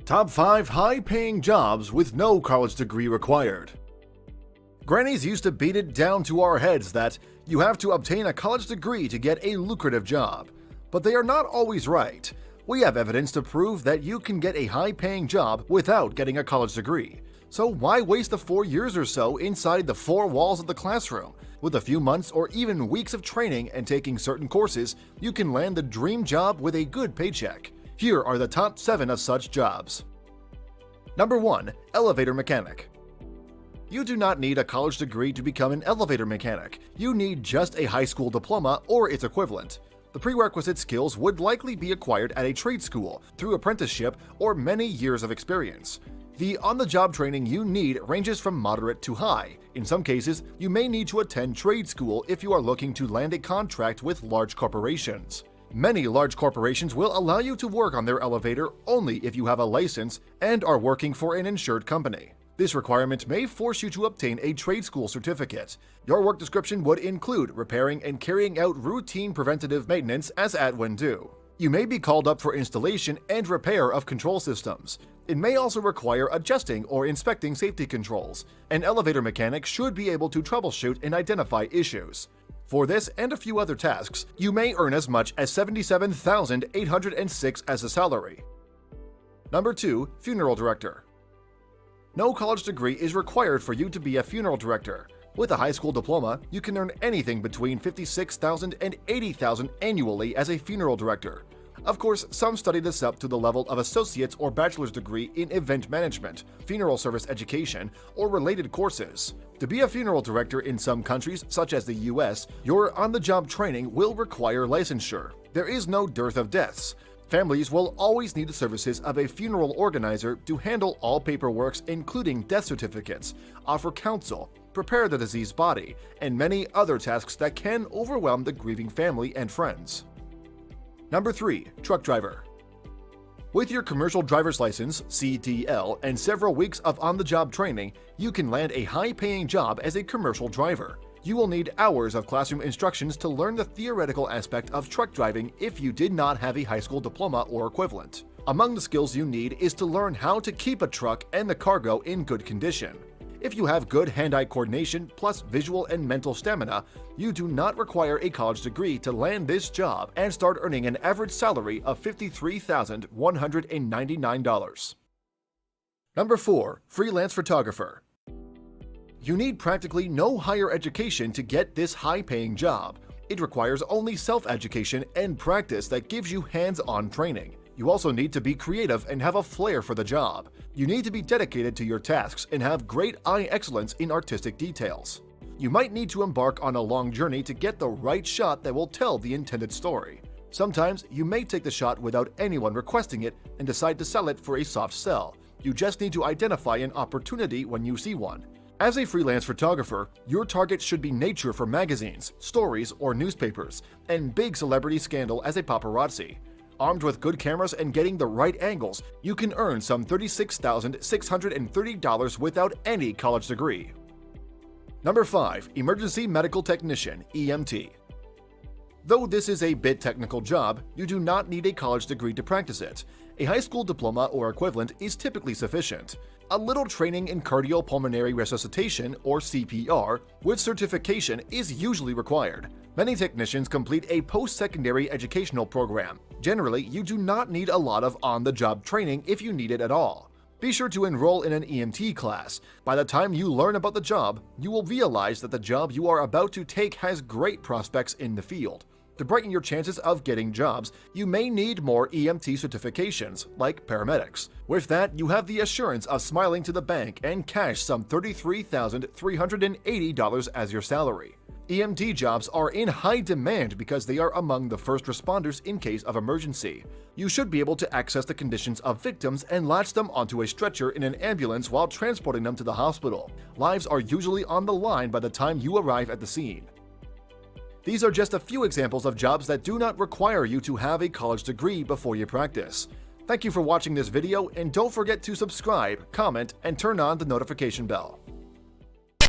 Top 5 high-paying jobs with no college degree required. Grannies used to beat it down to our heads that you have to obtain a college degree to get a lucrative job. But they are not always right. We have evidence to prove that you can get a high-paying job without getting a college degree. So why waste the 4 years or so inside the four walls of the classroom? With a few months or even weeks of training and taking certain courses, you can land the dream job with a good paycheck. Here are the top 7 of such jobs. Number 1. Elevator mechanic. You do not need a college degree to become an elevator mechanic. You need just a high school diploma or its equivalent. The prerequisite skills would likely be acquired at a trade school, through apprenticeship, or many years of experience. The on-the-job training you need ranges from moderate to high. In some cases, you may need to attend trade school if you are looking to land a contract with large corporations. Many large corporations will allow you to work on their elevator only if you have a license and are working for an insured company. This requirement may force you to obtain a trade school certificate. Your work description would include repairing and carrying out routine preventative maintenance as at when due. You may be called up for installation and repair of control systems. It may also require adjusting or inspecting safety controls. An elevator mechanic should be able to troubleshoot and identify issues. For this and a few other tasks, you may earn as much as $77,806 as a salary. Number 2. Funeral director. No college degree is required for you to be a funeral director. With a high school diploma, you can earn anything between $56,000 and $80,000 annually as a funeral director. Of course, some study this up to the level of associate's or bachelor's degree in event management, funeral service education, or related courses. To be a funeral director in some countries, such as the US, your on-the-job training will require licensure. There is no dearth of deaths. Families will always need the services of a funeral organizer to handle all paperwork, including death certificates, offer counsel, prepare the deceased body, and many other tasks that can overwhelm the grieving family and friends. Number 3. Truck driver. With your commercial driver's license, CDL, and several weeks of on-the-job training, you can land a high-paying job as a commercial driver. You will need hours of classroom instructions to learn the theoretical aspect of truck driving if you did not have a high school diploma or equivalent. Among the skills you need is to learn how to keep a truck and the cargo in good condition. If you have good hand-eye coordination plus visual and mental stamina, you do not require a college degree to land this job and start earning an average salary of $53,199. Number 4. Freelance photographer. You need practically no higher education to get this high-paying job. It requires only self-education and practice that gives you hands-on training. You also need to be creative and have a flair for the job. You need to be dedicated to your tasks and have great eye excellence in artistic details. You might need to embark on a long journey to get the right shot that will tell the intended story. Sometimes you may take the shot without anyone requesting it and decide to sell it for a soft sell. You just need to identify an opportunity when you see one. As a freelance photographer, your target should be nature for magazines, stories, or newspapers, and big celebrity scandal as a paparazzi. Armed with good cameras and getting the right angles, you can earn some $36,630 without any college degree. Number 5. Emergency medical technician, EMT. Though this is a bit technical job, you do not need a college degree to practice it. A high school diploma or equivalent is typically sufficient. A little training in cardiopulmonary resuscitation, or CPR, with certification is usually required. Many technicians complete a post-secondary educational program. Generally, you do not need a lot of on-the-job training if you need it at all. Be sure to enroll in an EMT class. By the time you learn about the job, you will realize that the job you are about to take has great prospects in the field. To brighten your chances of getting jobs, you may need more EMT certifications, like paramedics. With that, you have the assurance of smiling to the bank and cash some $33,380 as your salary. EMT jobs are in high demand because they are among the first responders in case of emergency. You should be able to access the conditions of victims and latch them onto a stretcher in an ambulance while transporting them to the hospital. Lives are usually on the line by the time you arrive at the scene. These are just a few examples of jobs that do not require you to have a college degree before you practice. Thank you for watching this video, and don't forget to subscribe, comment, and turn on the notification bell.